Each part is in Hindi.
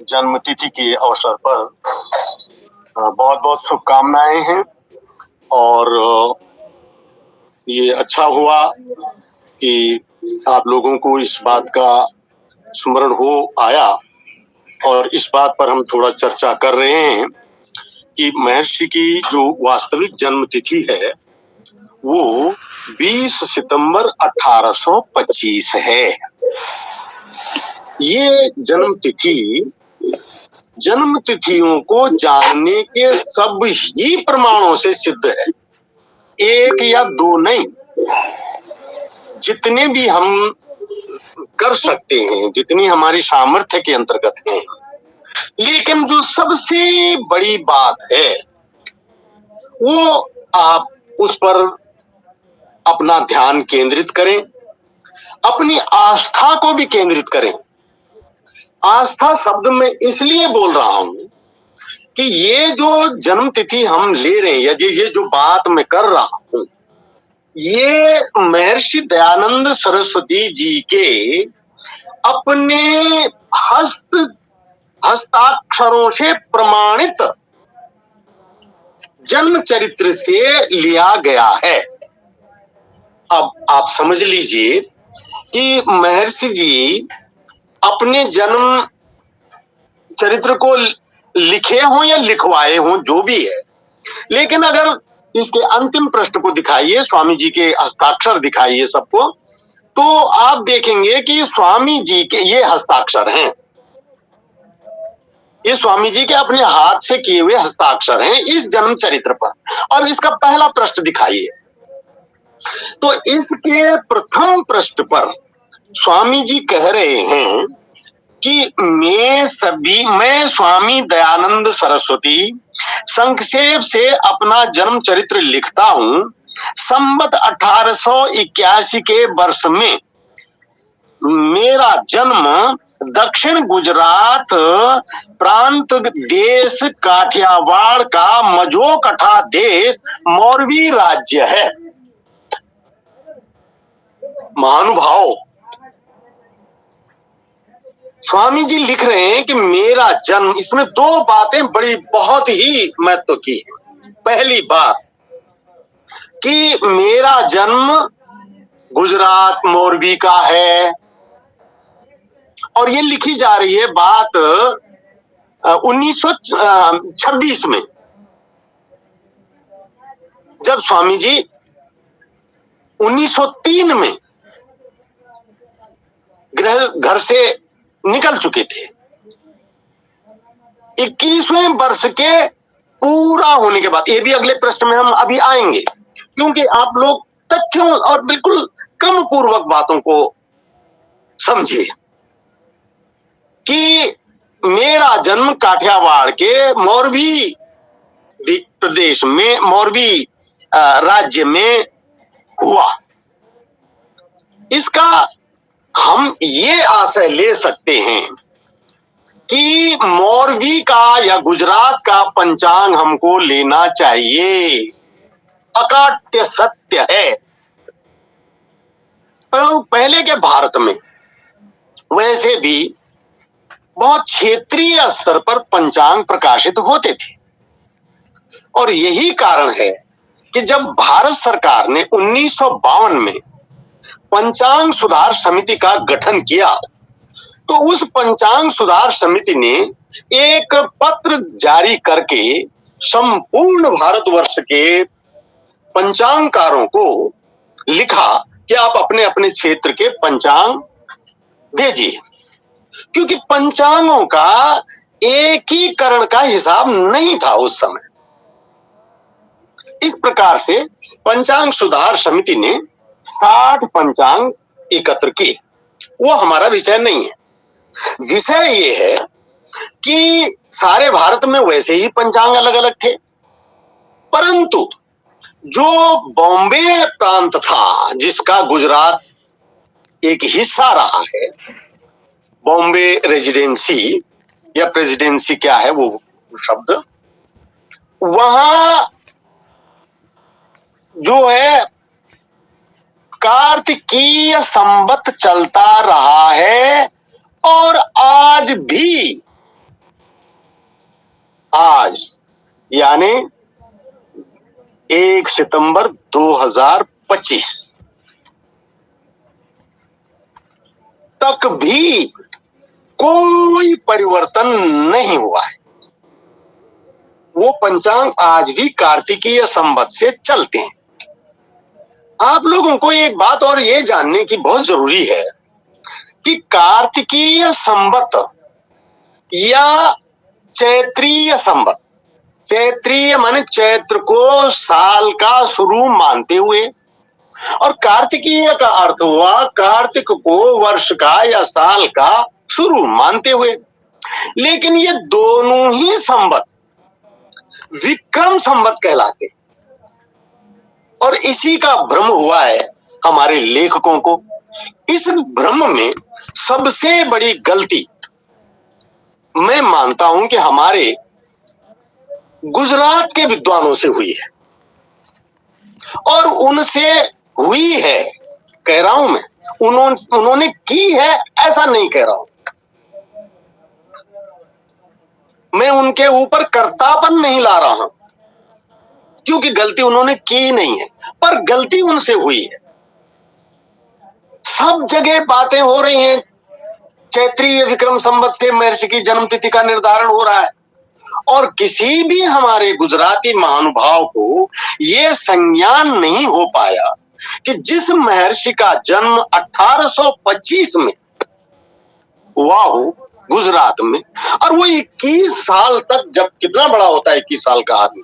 जन्मतिथि के अवसर पर बहुत बहुत शुभकामनाएं हैं। और ये अच्छा हुआ कि आप लोगों को इस बात का स्मरण हो आया और इस बात पर हम थोड़ा चर्चा कर रहे हैं कि महर्षि की जो वास्तविक जन्मतिथि है वो 20 सितंबर 1825 है। ये जन्म तिथियों को जानने के सब ही प्रमाणों से सिद्ध है, एक या दो नहीं, जितने भी हम कर सकते हैं, जितनी हमारी सामर्थ्य के अंतर्गत है। लेकिन जो सबसे बड़ी बात है वो आप उस पर अपना ध्यान केंद्रित करें, अपनी आस्था को भी केंद्रित करें। आस्था शब्द में इसलिए बोल रहा हूं कि ये जो जन्म तिथि हम ले रहे हैं या ये जो बात मैं कर रहा हूं, ये महर्षि दयानंद सरस्वती जी के अपने हस्ताक्षरों से प्रमाणित जन्म चरित्र से लिया गया है। अब आप समझ लीजिए कि महर्षि जी अपने जन्म चरित्र को लिखे हों या लिखवाए हों, जो भी है, लेकिन अगर इसके अंतिम पृष्ठ को दिखाइए, स्वामी जी के हस्ताक्षर दिखाइए सबको, तो आप देखेंगे कि स्वामी जी के ये हस्ताक्षर हैं। ये स्वामी जी के अपने हाथ से किए हुए हस्ताक्षर हैं इस जन्म चरित्र पर। और इसका पहला पृष्ठ दिखाइए, तो इसके प्रथम पृष्ठ पर स्वामी जी कह रहे हैं कि मैं स्वामी दयानंद सरस्वती संक्षेप से अपना जन्म चरित्र लिखता हूं। संवत 1881 के वर्ष में मेरा जन्म दक्षिण गुजरात प्रांत देश काठियावाड़ का मझोकठा देश मोरवी राज्य है। महानुभाव, स्वामी जी लिख रहे हैं कि मेरा जन्म, इसमें दो बातें बड़ी बहुत ही महत्व की है। पहली बात कि मेरा जन्म गुजरात मोरबी का है, और ये लिखी जा रही है बात 1926 में, जब स्वामी जी 1903 में घर से निकल चुके थे। 21वें वर्ष के पूरा होने के बाद, ये भी अगले प्रश्न में हम अभी आएंगे, क्योंकि आप लोग तथ्यों और बिल्कुल क्रम पूर्वक बातों को समझिए कि मेरा जन्म काठियावाड़ के मोरबी प्रदेश में, मोरबी राज्य में हुआ। इसका हम ये आशय ले सकते हैं कि मोरबी का या गुजरात का पंचांग हमको लेना चाहिए, अकाट्य सत्य है। पहले के भारत में वैसे भी बहुत क्षेत्रीय स्तर पर पंचांग प्रकाशित होते थे, और यही कारण है कि जब भारत सरकार ने 1952 में पंचांग सुधार समिति का गठन किया, तो उस पंचांग सुधार समिति ने एक पत्र जारी करके संपूर्ण भारतवर्ष के पंचांगकारों को लिखा कि आप अपने अपने क्षेत्र के पंचांग भेजिए, क्योंकि पंचांगों का एकीकरण का हिसाब नहीं था उस समय। इस प्रकार से पंचांग सुधार समिति ने 60 पंचांग एकत्र किए। वो हमारा विषय नहीं है। विषय ये है कि सारे भारत में वैसे ही पंचांग अलग अलग थे, परंतु जो बॉम्बे प्रांत था, जिसका गुजरात एक हिस्सा रहा है, बॉम्बे रेजिडेंसी या प्रेसिडेंसी क्या है वो शब्द, वहां जो है कार्तिकीय संवत चलता रहा है, और आज भी आज यानी 1 सितंबर 2025 तक भी कोई परिवर्तन नहीं हुआ है। वो पंचांग आज भी कार्तिकीय संवत से चलते हैं। आप लोगों को एक बात और ये जानने की बहुत जरूरी है कि कार्तिकीय संवत या चैत्रीय संवत, चैत्रीय माने चैत्र को साल का शुरू मानते हुए, और कार्तिकीय का अर्थ हुआ कार्तिक को वर्ष का या साल का शुरू मानते हुए। लेकिन ये दोनों ही संवत विक्रम संवत कहलाते, और इसी का भ्रम हुआ है हमारे लेखकों को। इस भ्रम में सबसे बड़ी गलती मैं मानता हूं कि हमारे गुजरात के विद्वानों से हुई है, और उनसे हुई है कह रहा हूं मैं, उन्होंने की है ऐसा नहीं कह रहा हूं मैं, उनके ऊपर कर्तापन नहीं ला रहा हूं, क्योंकि गलती उन्होंने की नहीं है, पर गलती उनसे हुई है। सब जगह बातें हो रही हैं, चैत्रीय विक्रम संवत से महर्षि की जन्म तिथि का निर्धारण हो रहा है, और किसी भी हमारे गुजराती महानुभाव को यह संज्ञान नहीं हो पाया कि जिस महर्षि का जन्म 1825 में हुआ हो गुजरात में, और वो 21 साल तक, जब कितना बड़ा होता है 21 साल का आदमी,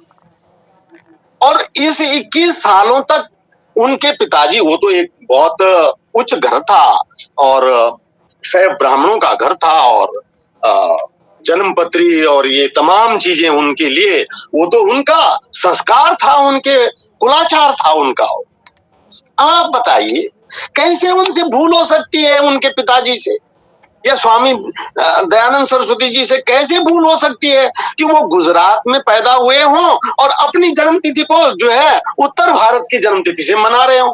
और इस 21 सालों तक उनके पिताजी, वो तो एक बहुत उच्च घर था और शैव ब्राह्मणों का घर था, और जन्मपत्री और ये तमाम चीजें उनके लिए, वो तो उनका संस्कार था, उनके कुलाचार था उनका। आप बताइए कैसे उनसे भूल हो सकती है, उनके पिताजी से या स्वामी दयानंद सरस्वती जी से कैसे भूल हो सकती है कि वो गुजरात में पैदा हुए हों और अपनी जन्मतिथि को जो है उत्तर भारत की जन्मतिथि से मना रहे हों।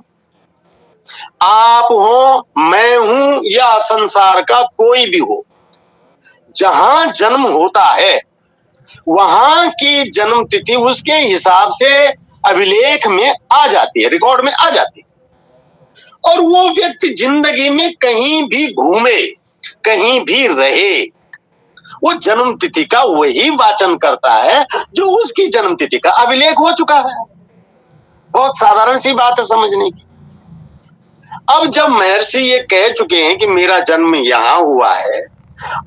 आप हो, मैं हूं, या संसार का कोई भी हो, जहां जन्म होता है वहां की जन्मतिथि उसके हिसाब से अभिलेख में आ जाती है, रिकॉर्ड में आ जाती है, और वो व्यक्ति जिंदगी में कहीं भी घूमे, कहीं भी रहे, वो जन्म तिथि का वही वाचन करता है जो उसकी जन्म तिथि का अभिलेख हो चुका है। बहुत साधारण सी बात है समझने की। अब जब महर्षि ये कह चुके हैं कि मेरा जन्म यहां हुआ है,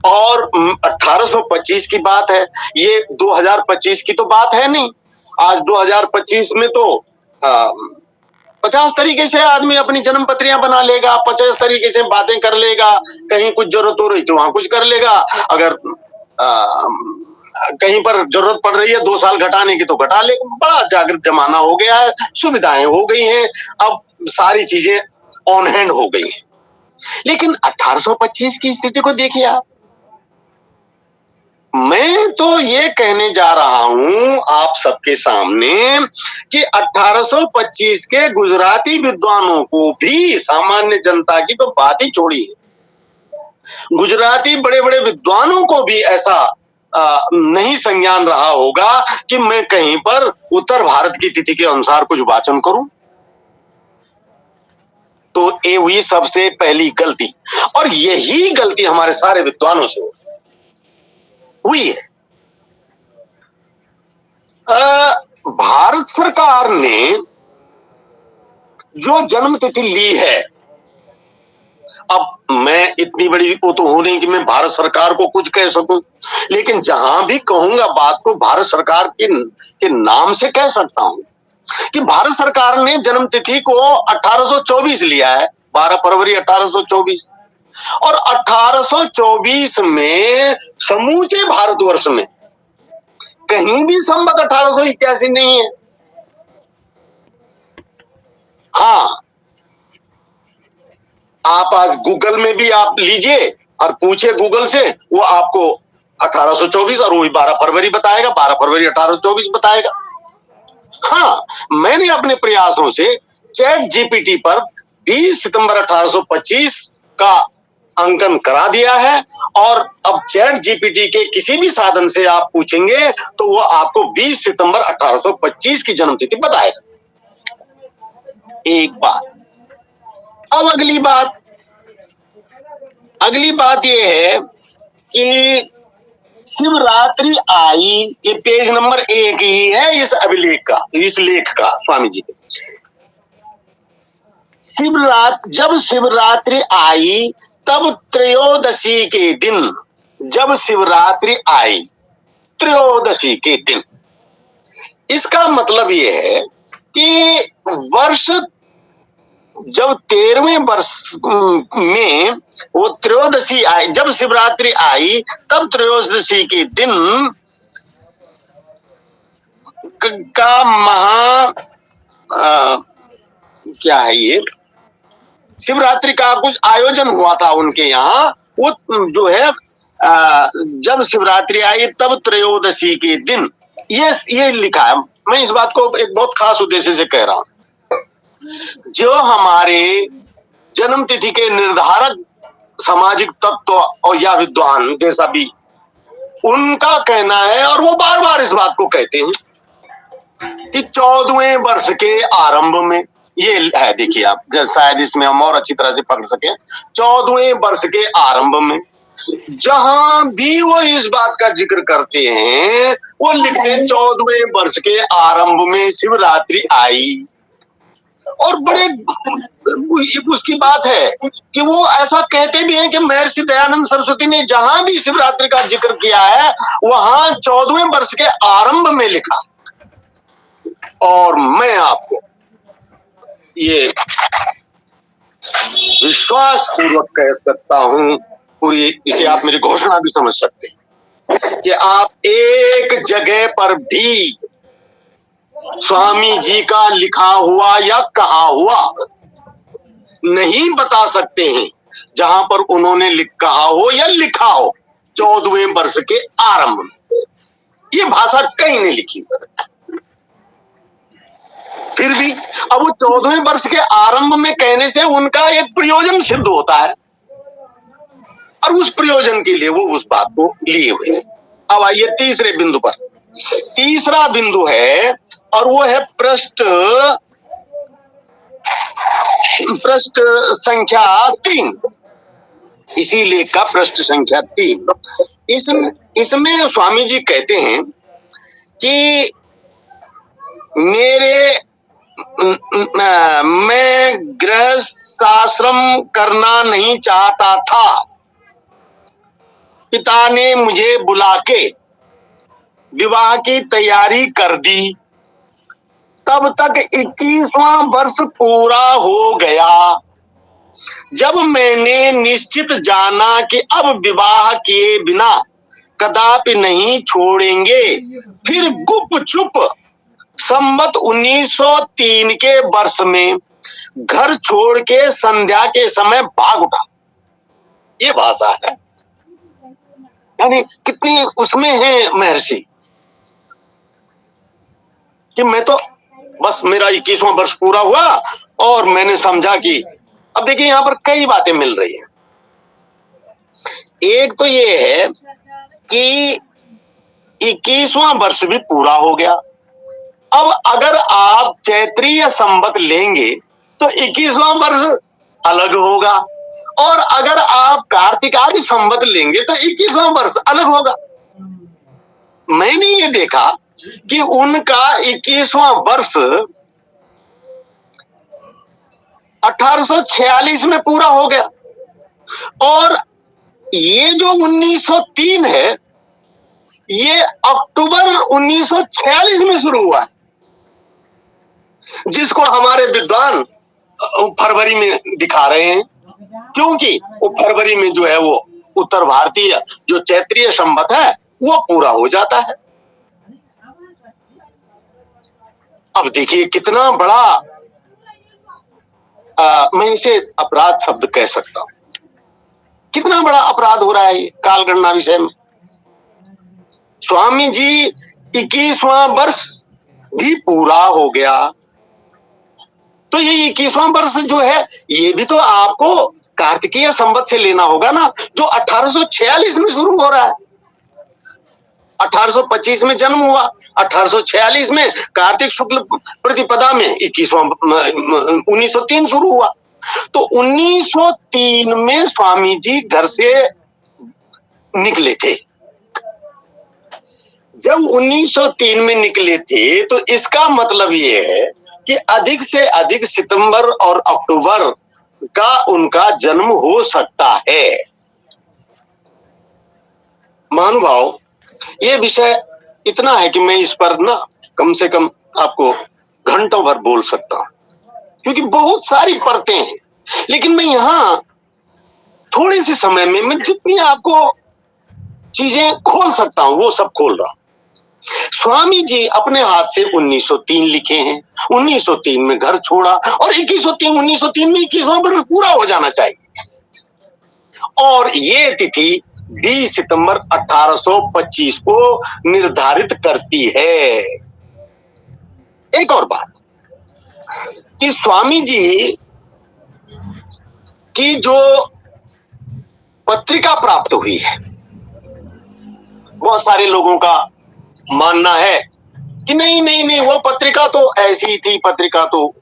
और 1825 की बात है, ये 2025 की तो बात है नहीं। आज 2025 में तो 50 तरीके से आदमी अपनी जन्म पत्रियां बना लेगा, 50 तरीके से बातें कर लेगा, कहीं कुछ जरूरत हो रही तो वहां कुछ कर लेगा, अगर कहीं पर जरूरत पड़ रही है 2 साल घटाने की तो घटा लेगा। बड़ा जागृत जमाना हो गया है, सुविधाएं हो गई हैं, अब सारी चीजें ऑन हैंड हो गई हैं। लेकिन 1825 की स्थिति को देखिए आप। मैं तो ये कहने जा रहा हूं आप सबके सामने कि 1825 के गुजराती विद्वानों को भी, सामान्य जनता की तो बात ही छोड़िए, गुजराती बड़े बड़े विद्वानों को भी ऐसा नहीं संज्ञान रहा होगा कि मैं कहीं पर उत्तर भारत की तिथि के अनुसार कुछ वाचन करूं। तो ये हुई सबसे पहली गलती, और यही गलती हमारे सारे विद्वानों से हुई है। भारत सरकार ने जो जन्म तिथि ली है, अब मैं इतनी बड़ी वो तो हो नहीं कि मैं भारत सरकार को कुछ कह सकूं, लेकिन जहां भी कहूंगा बात को भारत सरकार के नाम से कह सकता हूं कि भारत सरकार ने जन्म तिथि को 1824 लिया है, 12 फरवरी 1824, और 1824 में समूचे भारतवर्ष में कहीं भी संवत 1881 नहीं है। हाँ, आप आज गूगल में भी आप लीजिए और पूछिए गूगल से, वो आपको 1824 और वही 12 फरवरी बताएगा, 12 फरवरी 1824 बताएगा। हाँ, मैंने अपने प्रयासों से चैट जीपीटी पर 20 सितंबर 1825 का अंकन करा दिया है। और अब चैट जीपीटी के किसी भी साधन से आप पूछेंगे तो वो आपको 20 सितंबर 1825 की जन्मतिथि बताएगा। एक बात। अब अगली बात ये है कि शिवरात्रि आई, ये पेज नंबर 1 ही है इस अभिलेख का, इस लेख का, स्वामी जी के। जब शिवरात्रि आई तब त्रयोदशी के दिन, जब शिवरात्रि आई त्रयोदशी के दिन, इसका मतलब ये है कि वर्ष जब 13वें वर्ष में वो त्रयोदशी आई, जब शिवरात्रि आई तब त्रयोदशी के दिन का क्या है ये, शिवरात्रि का कुछ आयोजन हुआ था उनके यहाँ। वो जो है जब शिवरात्रि आई तब त्रयोदशी के दिन, ये लिखा है। मैं इस बात को एक बहुत खास उद्देश्य से कह रहा हूं। जो हमारे जन्म तिथि के निर्धारक सामाजिक तत्व और या विद्वान जैसा भी उनका कहना है, और वो बार बार इस बात को कहते हैं कि 14वें वर्ष के आरंभ में, ये है देखिए आप, शायद इसमें हम और अच्छी तरह से पकड़ सके, 14वें वर्ष के आरंभ में जहां भी वो इस बात का जिक्र करते हैं वो लिखते हैं 14वें वर्ष के आरंभ में शिवरात्रि आई। और बड़े उसकी बात है कि वो ऐसा कहते भी हैं कि महर्षि दयानंद सरस्वती ने जहां भी शिवरात्रि का जिक्र किया है वहां 14वें वर्ष के आरंभ में लिखा। और मैं आपको ये विश्वास पूर्वक कह सकता हूं, पूरी इसे आप मेरी घोषणा भी समझ सकते हैं कि आप एक जगह पर भी स्वामी जी का लिखा हुआ या कहा हुआ नहीं बता सकते हैं जहां पर उन्होंने कहा हो या लिखा हो 14वें वर्ष के आरंभ में। ये भाषा कहीं नहीं लिखी। फिर भी अब वो 14वें वर्ष के आरंभ में कहने से उनका एक प्रयोजन सिद्ध होता है, और उस प्रयोजन के लिए वो उस बात को लिए हुए हैं। अब आइए तीसरे बिंदु पर। तीसरा बिंदु है और वो है पृष्ठ संख्या 3, इसी लेख का पृष्ठ संख्या 3। इसमें स्वामी जी कहते हैं कि मैं गृहस्थ आश्रम करना नहीं चाहता था, पिता ने मुझे बुला के विवाह की तैयारी कर दी, तब तक 21वां वर्ष पूरा हो गया। जब मैंने निश्चित जाना कि अब विवाह किए बिना कदापि नहीं छोड़ेंगे, फिर गुपचुप संवत 1903 के वर्ष में घर छोड़ के संध्या के समय भाग उठा। ये भाषा है, यानी कितनी उसमें है महर्षि कि मैं तो बस मेरा 21वां वर्ष पूरा हुआ और मैंने समझा कि अब देखिए यहां पर कई बातें मिल रही हैं। एक तो ये है कि 21वां वर्ष भी पूरा हो गया। अब अगर आप चैत्रीय संवत लेंगे तो 21वां वर्ष अलग होगा, और अगर आप कार्तिक आदि संवत लेंगे तो 21वां वर्ष अलग होगा। मैंने ये देखा कि उनका 21वां वर्ष 1846 में पूरा हो गया, और ये जो 1903 है ये अक्टूबर 1946 में शुरू हुआ है, जिसको हमारे विद्वान फरवरी में दिखा रहे हैं, क्योंकि वो फरवरी में जो है वो उत्तर भारतीय जो चैत्रीय संवत है वो पूरा हो जाता है। अब देखिए कितना बड़ा मैं इसे अपराध शब्द कह सकता हूं, कितना बड़ा अपराध हो रहा है कालगणना विषय में। स्वामी जी 21वां वर्ष भी पूरा हो गया, तो ये 21वां वर्ष जो है ये भी तो आपको कार्तिकीय संवत से लेना होगा ना, जो 1846 में शुरू हो रहा है। 1825 में जन्म हुआ, 1846 में कार्तिक शुक्ल प्रतिपदा में 1903 शुरू हुआ। तो 1903 में स्वामी जी घर से निकले थे। जब 1903 में निकले थे तो इसका मतलब ये है कि अधिक से अधिक सितंबर और अक्टूबर का उनका जन्म हो सकता है। महानुभाव, ये विषय इतना है कि मैं इस पर ना कम से कम आपको घंटों भर बोल सकता हूं, क्योंकि बहुत सारी परतें हैं। लेकिन मैं यहां थोड़े से समय में मैं जितनी आपको चीजें खोल सकता हूं वो सब खोल रहा हूं। स्वामी जी अपने हाथ से 1903 लिखे हैं। 1903 में घर छोड़ा और 1903 में 21वां वर्ष पूरा हो जाना चाहिए। और ये तिथि 20 सितंबर 1825 को निर्धारित करती है। एक और बात कि स्वामी जी की जो पत्रिका प्राप्त हुई है, बहुत सारे लोगों का मानना है कि नहीं नहीं नहीं, वो पत्रिका तो ऐसी ही थी, पत्रिका तो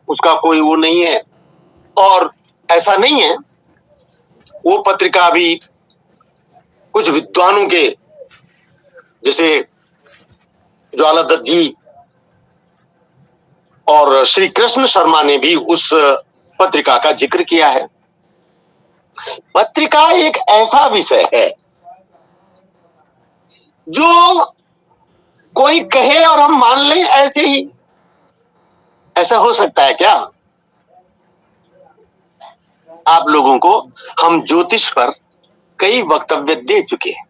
उसका कोई वो नहीं है। और ऐसा नहीं है। वो पत्रिका भी कुछ विद्वानों के, जैसे ज्वालादत्त जी और श्री कृष्ण शर्मा ने भी उस पत्रिका का जिक्र किया है। पत्रिका एक ऐसा विषय है जो कोई कहे और हम मान लें ऐसे ही, ऐसा हो सकता है क्या? आप लोगों को हम ज्योतिष पर कई वक्तव्य दे चुके हैं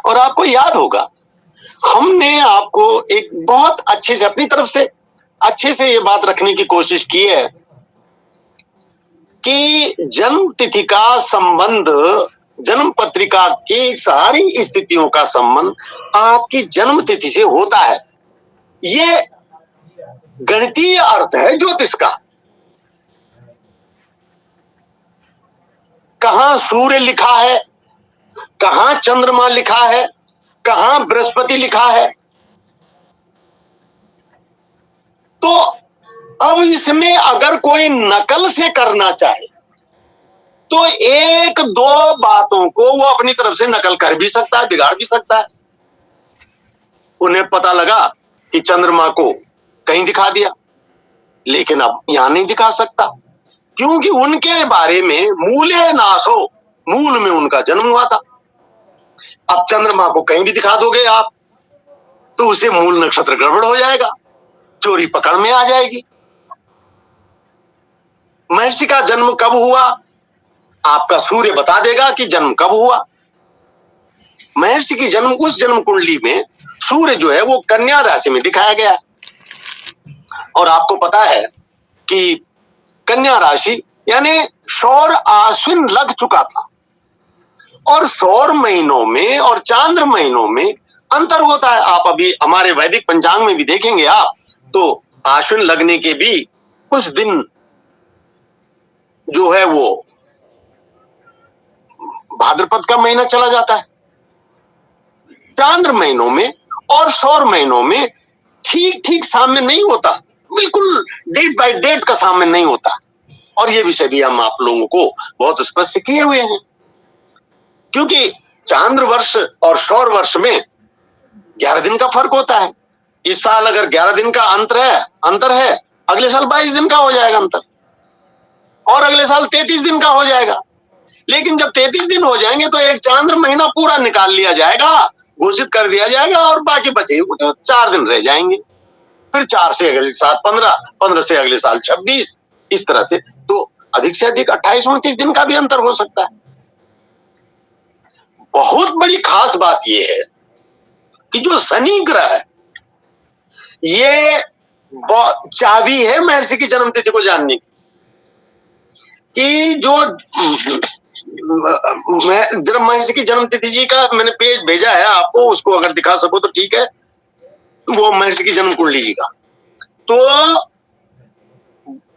और आपको याद होगा हमने आपको एक बहुत अच्छे से अपनी तरफ से अच्छे से ये बात रखने की कोशिश की है कि जन्म तिथि का संबंध, जन्म पत्रिका की सारी स्थितियों का संबंध आपकी जन्म तिथि से होता है। ये गणितीय अर्थ है ज्योतिष का। कहां सूर्य लिखा है, कहां चंद्रमा लिखा है, कहां बृहस्पति लिखा है। तो अब इसमें अगर कोई नकल से करना चाहे तो एक दो बातों को वो अपनी तरफ से नकल कर भी सकता है, बिगाड़ भी सकता है। उन्हें पता लगा कि चंद्रमा को कहीं दिखा दिया, लेकिन अब यहां नहीं दिखा सकता, क्योंकि उनके बारे में मूले नासो, मूल में उनका जन्म हुआ था। अब चंद्रमा को कहीं भी दिखा दोगे आप तो उसे मूल नक्षत्र गड़बड़ हो जाएगा, चोरी पकड़ में आ जाएगी। महर्षि का जन्म कब हुआ आपका सूर्य बता देगा कि जन्म कब हुआ। महर्षि की जन्म, उस जन्म कुंडली में सूर्य जो है वो कन्या राशि में दिखाया गया है। और आपको पता है कि कन्या राशि यानी सौर आश्विन लग चुका था और सौर महीनों में और चांद्र महीनों में अंतर होता है। आप अभी हमारे वैदिक पंचांग में भी देखेंगे आप तो आश्विन लगने के भी कुछ दिन जो है वो भाद्रपद का महीना चला जाता है। चांद्र महीनों में और सौर महीनों में ठीक ठीक सामने नहीं होता, बिल्कुल डेट बाय डेट का सामने नहीं होता। और ये विषय भी हम आप लोगों को बहुत स्पष्ट किए हुए हैं, क्योंकि चांद्र वर्ष और सौर वर्ष में 11 दिन का फर्क होता है। इस साल अगर 11 दिन का अंतर है, अगले साल 22 दिन का हो जाएगा अंतर, और अगले साल 33 दिन का हो जाएगा। लेकिन जब 33 दिन हो जाएंगे तो एक चांद्र महीना पूरा निकाल लिया जाएगा, घोषित कर दिया जाएगा, और बाकी बचे तो 4 दिन रह जाएंगे। फिर 4 से अगले साल 15, 15 से अगले साल 26, इस तरह से तो अधिक से अधिक 28-29 दिन का भी अंतर हो सकता है। बहुत बड़ी खास बात यह है कि जो शनि ग्रह है ये चाबी है महर्षि की जन्म तिथि को जानने की, कि जो जब महर्षि की जन्म तिथि जी का मैंने पेज भेजा है आपको, उसको अगर दिखा सको तो ठीक है, वो महर्षि की जन्म कुंडली जी का। तो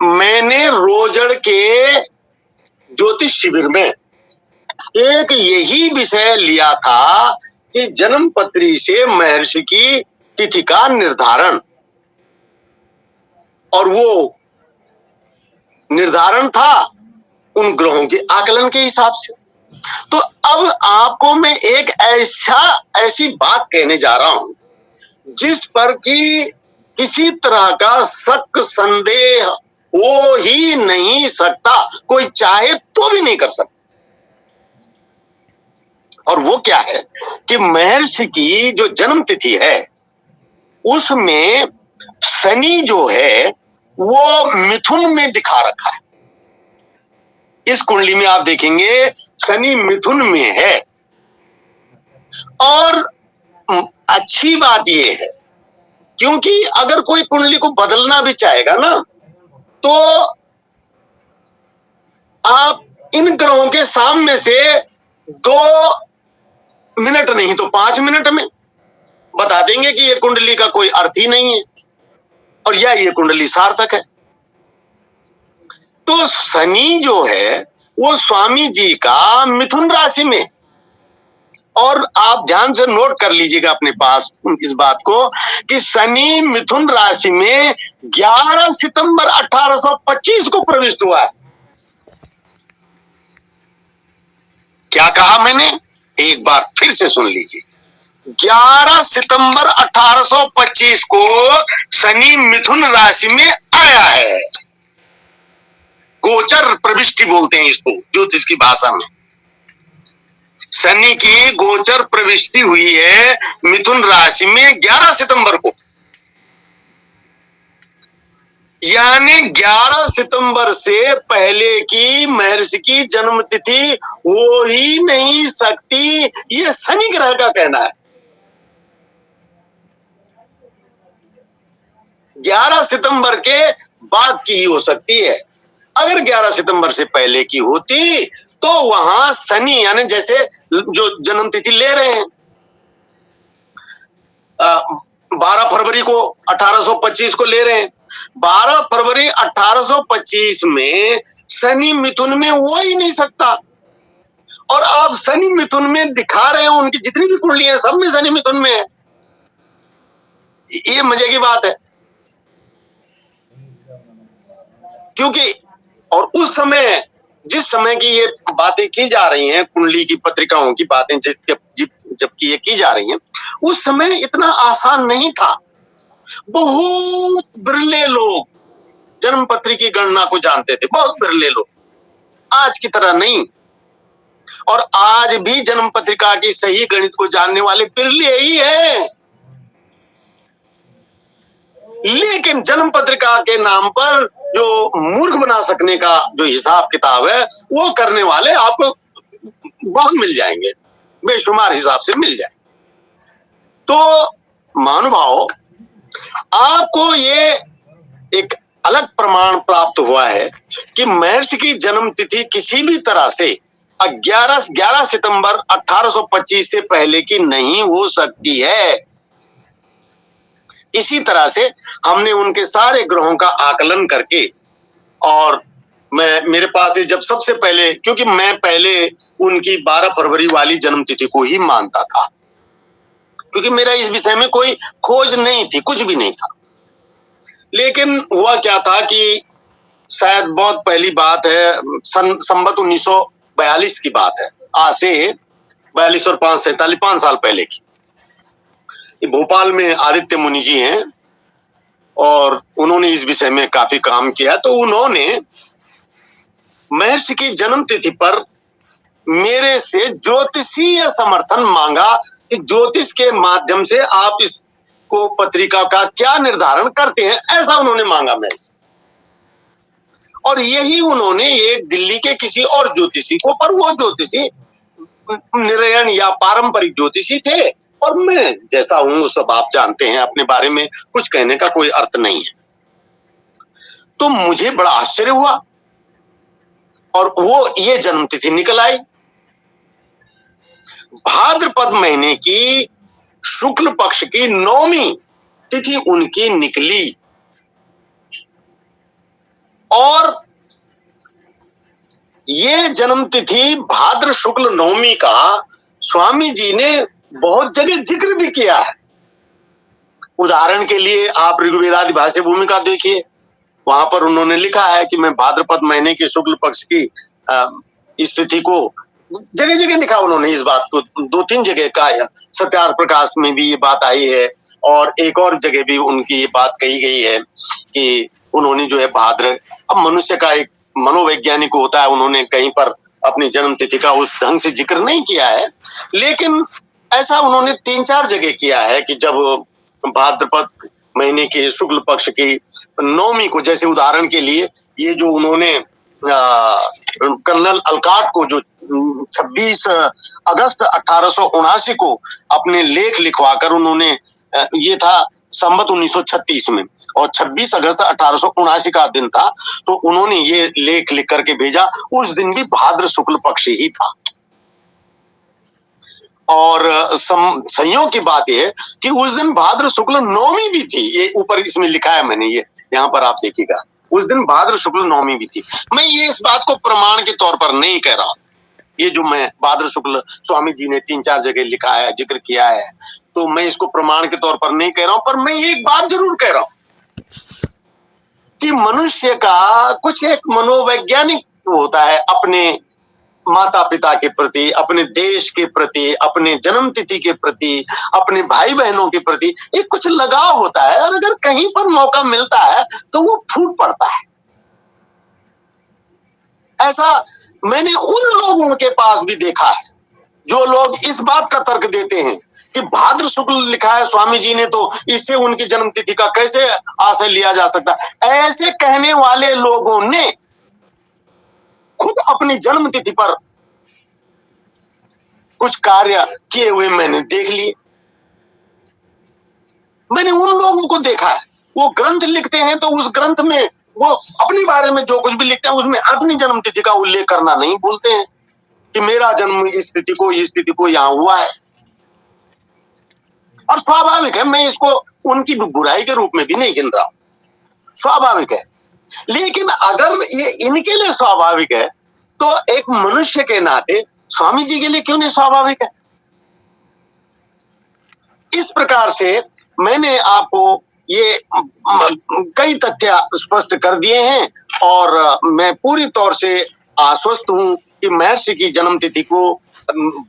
मैंने रोजड़ के ज्योतिष शिविर में एक यही विषय लिया था कि जन्म पत्री से महर्षि की तिथि का निर्धारण, और वो निर्धारण था उन ग्रहों के आकलन के हिसाब से। तो अब आपको मैं एक ऐसी बात कहने जा रहा हूं जिस पर कि किसी तरह का शक संदेह हो ही नहीं सकता, कोई चाहे तो भी नहीं कर सकता। और वो क्या है कि महर्षि की जो जन्म तिथि है उसमें शनि जो है वो मिथुन में दिखा रखा है। इस कुंडली में आप देखेंगे शनि मिथुन में है। और अच्छी बात यह है क्योंकि अगर कोई कुंडली को बदलना भी चाहेगा ना तो आप इन ग्रहों के सामने से 2 मिनट नहीं तो 5 मिनट में बता देंगे कि ये कुंडली का कोई अर्थ ही नहीं है और या ये कुंडली सार्थक है। तो शनि जो है वो स्वामी जी का मिथुन राशि में, और आप ध्यान से नोट कर लीजिएगा अपने पास इस बात को कि शनि मिथुन राशि में 11 सितंबर 1825 को प्रविष्ट हुआ है। क्या कहा मैंने, एक बार फिर से सुन लीजिए। 11 सितंबर 1825 को शनि मिथुन राशि में आया है। गोचर प्रविष्टि बोलते हैं इसको ज्योतिष की भाषा में। शनि की गोचर प्रविष्टि हुई है मिथुन राशि में 11 सितंबर को, यानी 11 सितंबर से पहले की महर्षि की जन्म तिथि हो ही नहीं सकती, ये शनि ग्रह का कहना है। 11 सितंबर के बाद की ही हो सकती है। अगर 11 सितंबर से पहले की होती तो वहां शनि, यानी जैसे जो जन्म तिथि ले रहे हैं 12 फरवरी को 1825 को ले रहे हैं, 12 फरवरी 1825 में शनि मिथुन में हो ही नहीं सकता। और आप शनि मिथुन में दिखा रहे हो, उनकी जितनी भी कुंडली है सब में शनि मिथुन में है। ये मजे की बात है क्योंकि और उस समय जिस समय की ये बातें की जा रही हैं, कुंडली की पत्रिकाओं की बातें जबकि ये की जा रही हैं, उस समय इतना आसान नहीं था। बहुत बिरले लोग जन्म पत्री की गणना को जानते थे, बहुत बिरले लोग, आज की तरह नहीं। और आज भी जन्म पत्रिका की सही गणित को जानने वाले बिरले ही हैं। लेकिन जन्म पत्रिका के नाम पर जो मूर्ख बना सकने का जो हिसाब किताब है वो करने वाले आपको बहुत मिल जाएंगे, बेशुमार हिसाब से मिल जाए। तो महानुभाव, आपको ये एक अलग प्रमाण प्राप्त हुआ है कि महर्षि की जन्म तिथि किसी भी तरह से 11 सितंबर 1825 से पहले की नहीं हो सकती है। इसी तरह से हमने उनके सारे ग्रहों का आकलन करके, और मेरे पास जब सबसे पहले, क्योंकि मैं पहले उनकी 12 फरवरी वाली जन्म तिथि को ही मानता था, क्योंकि मेरा इस विषय में कोई खोज नहीं थी, कुछ भी नहीं था। लेकिन हुआ क्या था कि शायद बहुत पहली बात है, संवत 1942 की बात है, आज से 42 और 5 47 5 साल पहले की। भोपाल में आदित्य मुनि जी हैं और उन्होंने इस विषय में काफी काम किया। तो उन्होंने महर्षि की जन्म तिथि पर मेरे से ज्योतिषीय समर्थन मांगा कि ज्योतिष के माध्यम से आप इसको पत्रिका का क्या निर्धारण करते हैं, ऐसा उन्होंने मांगा महर्षि। और यही उन्होंने एक दिल्ली के किसी और ज्योतिषी को, पर वो ज्योतिषी निरयन या पारंपरिक ज्योतिषी थे, और मैं जैसा हूं वो सब आप जानते हैं, अपने बारे में कुछ कहने का कोई अर्थ नहीं है। तो मुझे बड़ा आश्चर्य हुआ और वो ये जन्म तिथि निकल आई। भाद्रपद महीने की शुक्ल पक्ष की 9वीं तिथि उनकी निकली, और ये जन्म तिथि भाद्र शुक्ल नवमी का स्वामी जी ने बहुत जगह जिक्र भी किया है। उदाहरण के लिए आप ऋग्वेदादि भाष्य भूमिका देखिए, वहां पर उन्होंने लिखा है कि मैं भाद्रपद महीने के शुक्ल पक्ष की स्थिति को जगह जगह लिखा उन्होंने इस बात को, 2-3 जगह का सत्यार्थ प्रकाश में भी ये बात आई है और एक और जगह भी उनकी ये बात कही गई है कि उन्होंने जो है भाद्र, अब मनुष्य का एक मनोवैज्ञानिक होता है, उन्होंने कहीं पर अपनी जन्म तिथि का उस ढंग से जिक्र नहीं किया है, लेकिन ऐसा उन्होंने 3-4 जगह किया है कि जब भाद्रपद महीने के शुक्ल पक्ष की नवमी को, जैसे उदाहरण के लिए ये जो उन्होंने कर्नल अलकाट को जो 26 अगस्त 1879 को अपने लेख लिखवाकर उन्होंने, ये था संवत 1936 में और 26 अगस्त 1879 का दिन था, तो उन्होंने ये लेख लिख करके भेजा। उस दिन भी भाद्र शुक्ल पक्ष ही था और संयोग की बात यह है कि उस दिन भाद्र शुक्ल नवमी भी थी। ये ऊपर इसमें लिखा है मैंने, ये यहाँ पर आप देखिएगा, उस दिन भाद्र शुक्ल नवमी भी थी। मैं ये इस बात को प्रमाण के तौर पर नहीं कह रहा, ये जो मैं भाद्र शुक्ल स्वामी जी ने 3-4 जगह लिखा है, जिक्र किया है, तो मैं इसको प्रमाण के तौर पर नहीं कह रहा हूं, पर मैं एक बात जरूर कह रहा हूं कि मनुष्य का कुछ एक मनोवैज्ञानिक होता है अपने माता पिता के प्रति, अपने देश के प्रति, अपने जन्म तिथि के प्रति, अपने भाई बहनों के प्रति एक कुछ लगाव होता है, और अगर कहीं पर मौका मिलता है तो वो फूट पड़ता है। ऐसा मैंने उन लोगों के पास भी देखा है जो लोग इस बात का तर्क देते हैं कि भाद्र शुक्ल लिखा है स्वामी जी ने, तो इससे उनकी जन्म तिथि का कैसे आशय लिया जा सकता। ऐसे कहने वाले लोगों ने खुद अपनी जन्म तिथि पर कुछ कार्य किए हुए मैंने देख लिए। मैंने उन लोगों को देखा है, वो ग्रंथ लिखते हैं तो उस ग्रंथ में वो अपने बारे में जो कुछ भी लिखते हैं उसमें अपनी जन्म तिथि का उल्लेख करना नहीं भूलते हैं कि मेरा जन्म इस स्थिति को यहाँ हुआ है। और स्वाभाविक है, मैं इसको उनकी बुराई के रूप में भी नहीं गिन रहा हूं, स्वाभाविक है। लेकिन अगर ये इनके लिए स्वाभाविक है तो एक मनुष्य के नाते स्वामी जी के लिए क्यों नहीं स्वाभाविक है। इस प्रकार से मैंने आपको ये कई तथ्य स्पष्ट कर दिए हैं और मैं पूरी तौर से आश्वस्त हूं कि महर्षि की जन्म तिथि को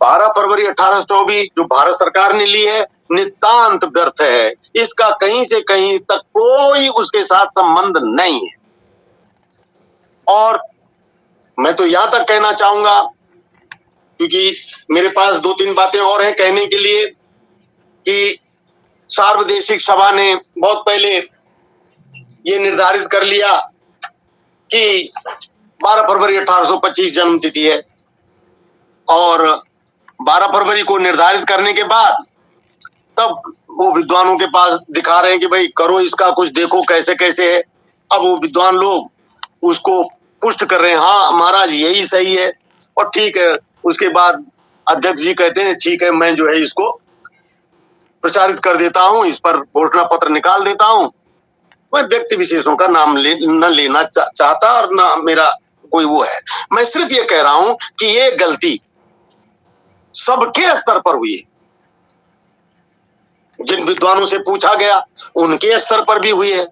12 फरवरी 1824 जो भारत सरकार ने ली है नितांत व्यर्थ है। इसका कहीं से कहीं तक कोई उसके साथ संबंध नहीं है। और मैं तो यहां तक कहना चाहूंगा, क्योंकि मेरे पास 2-3 बातें और हैं कहने के लिए, कि सार्वदेशिक सभा ने बहुत पहले ये निर्धारित कर लिया कि 12 फरवरी 1825 जन्म तिथि है, और 12 फरवरी को निर्धारित करने के बाद तब वो विद्वानों के पास दिखा रहे हैं कि भाई करो इसका कुछ, देखो कैसे कैसे है। अब वो विद्वान लोग उसको पुष्ट कर रहे हैं, हाँ महाराज यही सही है, और ठीक है। उसके बाद अध्यक्ष जी कहते हैं ठीक है, मैं जो है इसको प्रचारित कर देता हूं, इस पर घोषणा पत्र निकाल देता हूं। मैं व्यक्ति विशेषों का नाम न लेना चाहता और ना मेरा कोई वो है। मैं सिर्फ ये कह रहा हूं कि ये गलती सबके स्तर पर हुई है। जिन विद्वानों से पूछा गया उनके स्तर पर भी हुई है,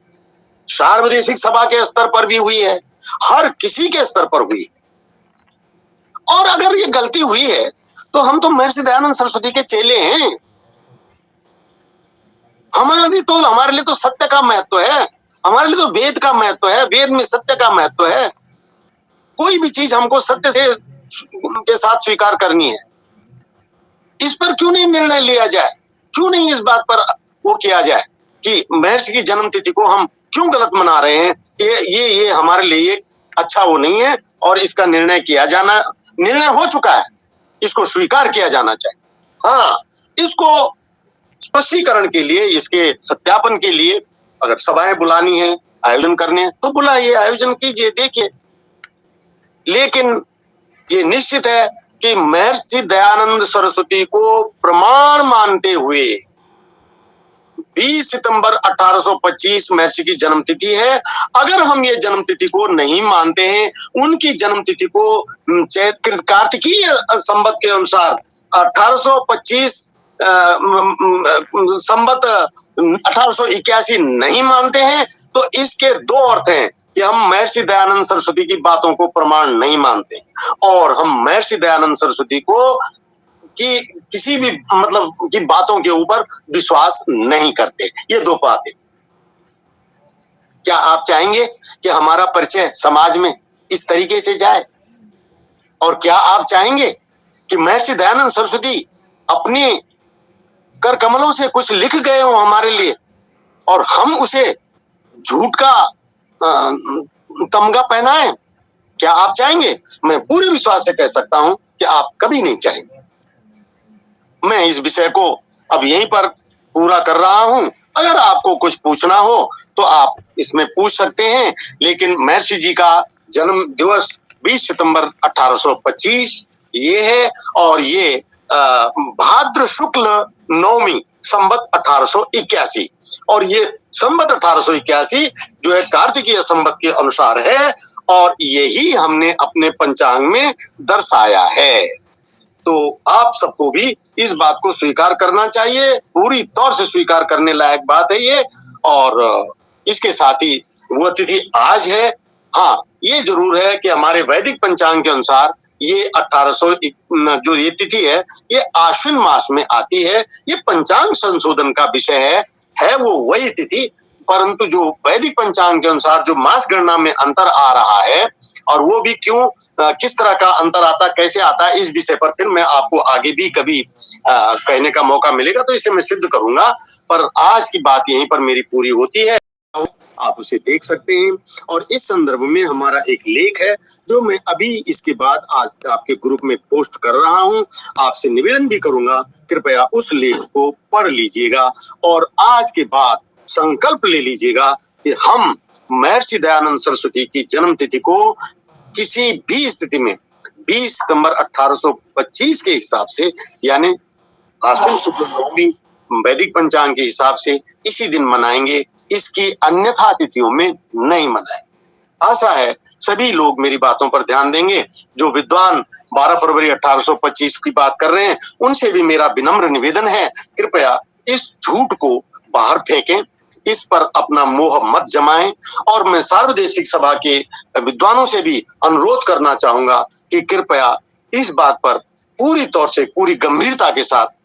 सार्वदेशिक सभा के स्तर पर भी हुई है, हर किसी के स्तर पर हुई है। और अगर ये गलती हुई है तो हम तो महर्षि दयानंद सरस्वती के चेले हैं। हमारे लिए तो सत्य का महत्व है, हमारे लिए तो वेद का महत्व है, वेद में सत्य का महत्व है। कोई भी चीज हमको सत्य से के साथ स्वीकार करनी है। इस पर क्यों नहीं निर्णय लिया जाए, क्यों नहीं इस बात पर वो किया जाए कि महर्षि की जन्म तिथि को हम क्यों गलत मना रहे हैं। ये हमारे लिए अच्छा वो नहीं है, और इसका निर्णय किया जाना, निर्णय हो चुका है, इसको स्वीकार किया जाना चाहिए। हाँ, इसको स्पष्टीकरण के लिए, इसके सत्यापन के लिए अगर सभाएं बुलानी है, आयोजन करने हैं, तो बुलाइए, आयोजन कीजिए, देखिए। लेकिन ये निश्चित है कि महर्षि दयानंद सरस्वती को प्रमाण मानते हुए 20 सितंबर 1825 महर्षि की जन्मतिथि है। अगर हम ये जन्मतिथि को नहीं मानते हैं, उनकी जन्मतिथि को कार्तिकीय संवत के अनुसार 1825 संवत 1881 नहीं मानते हैं, तो इसके दो अर्थ हैं कि हम महर्षि दयानंद सरस्वती की बातों को प्रमाण नहीं मानते और हम महर्षि दयानंद सरस्वती को कि किसी भी मतलब की बातों के ऊपर विश्वास नहीं करते। ये दो बातें। क्या आप चाहेंगे कि हमारा परिचय समाज में इस तरीके से जाए? और क्या आप चाहेंगे कि महर्षि दयानंद सरस्वती अपने कर कमलों से कुछ लिख गए हो हमारे लिए और हम उसे झूठ का तमगा पहनाएं? क्या आप चाहेंगे? मैं पूरे विश्वास से कह सकता हूं कि आप कभी नहीं चाहेंगे। मैं इस विषय को अब यहीं पर पूरा कर रहा हूं। अगर आपको कुछ पूछना हो तो आप इसमें पूछ सकते हैं, लेकिन महर्षि जी का जन्म दिवस 20 सितंबर 1825 ये है और ये भाद्र शुक्ल नवमी संवत 1881 और ये संवत 1881 जो है कार्तिकीय संवत के अनुसार है और यही हमने अपने पंचांग में दर्शाया है। तो आप सबको भी इस बात को स्वीकार करना चाहिए, पूरी तौर से स्वीकार करने लायक बात है ये। और इसके साथ ही वो तिथि आज है। हाँ, ये जरूर है कि हमारे वैदिक पंचांग के अनुसार ये 1800 जो ये तिथि है ये आश्विन मास में आती है। ये पंचांग संशोधन का विषय है वो वही तिथि, परंतु जो वैदिक पंचांग के अनुसार जो मास गणना में अंतर आ रहा है और वो भी क्यों, किस तरह का अंतर आता, कैसे आता है, इस विषय पर फिर मैं आपको आगे भी कभी कहने का मौका मिलेगा तो इसे मैं सिद्ध करूंगा। पर आज की बात यहीं पर मेरी पूरी होती है। आप उसे देख सकते हैं और इस संदर्भ में हमारा एक लेख है जो मैं अभी इसके बाद आज आपके ग्रुप में पोस्ट कर रहा हूं। आपसे निवेदन भी करूंगा, कृपया उस लेख को पढ़ लीजिएगा और आज के बाद संकल्प ले लीजिएगा कि हम महर्षि दयानंद सरस्वती की जन्म तिथि को किसी भी स्थिति में 20 सितंबर 1825 के हिसाब से यानी आश्विन शुक्ल नवमी वैदिक पंचांग के हिसाब से इसी दिन मनाएंगे, इसकी अन्यथा तिथियों में नहीं मनाएंगे। आशा है सभी लोग मेरी बातों पर ध्यान देंगे। जो विद्वान 12 फरवरी 1825 की बात कर रहे हैं उनसे भी मेरा विनम्र निवेदन है, कृपया इस झूठ को बाहर फेंकें, इस पर अपना मोह मत जमाएं। और मैं सार्वदेशिक सभा के विद्वानों से भी अनुरोध करना चाहूंगा कि कृपया इस बात पर पूरी तौर से पूरी गंभीरता के साथ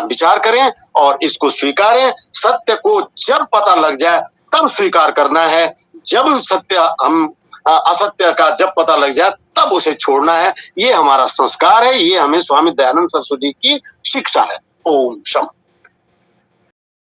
विचार करें और इसको स्वीकारें। सत्य को जब पता लग जाए तब स्वीकार करना है, जब सत्य हम असत्य का जब पता लग जाए तब उसे छोड़ना है। ये हमारा संस्कार है, ये हमें स्वामी दयानंद सरस्वती की शिक्षा है। ओम शम।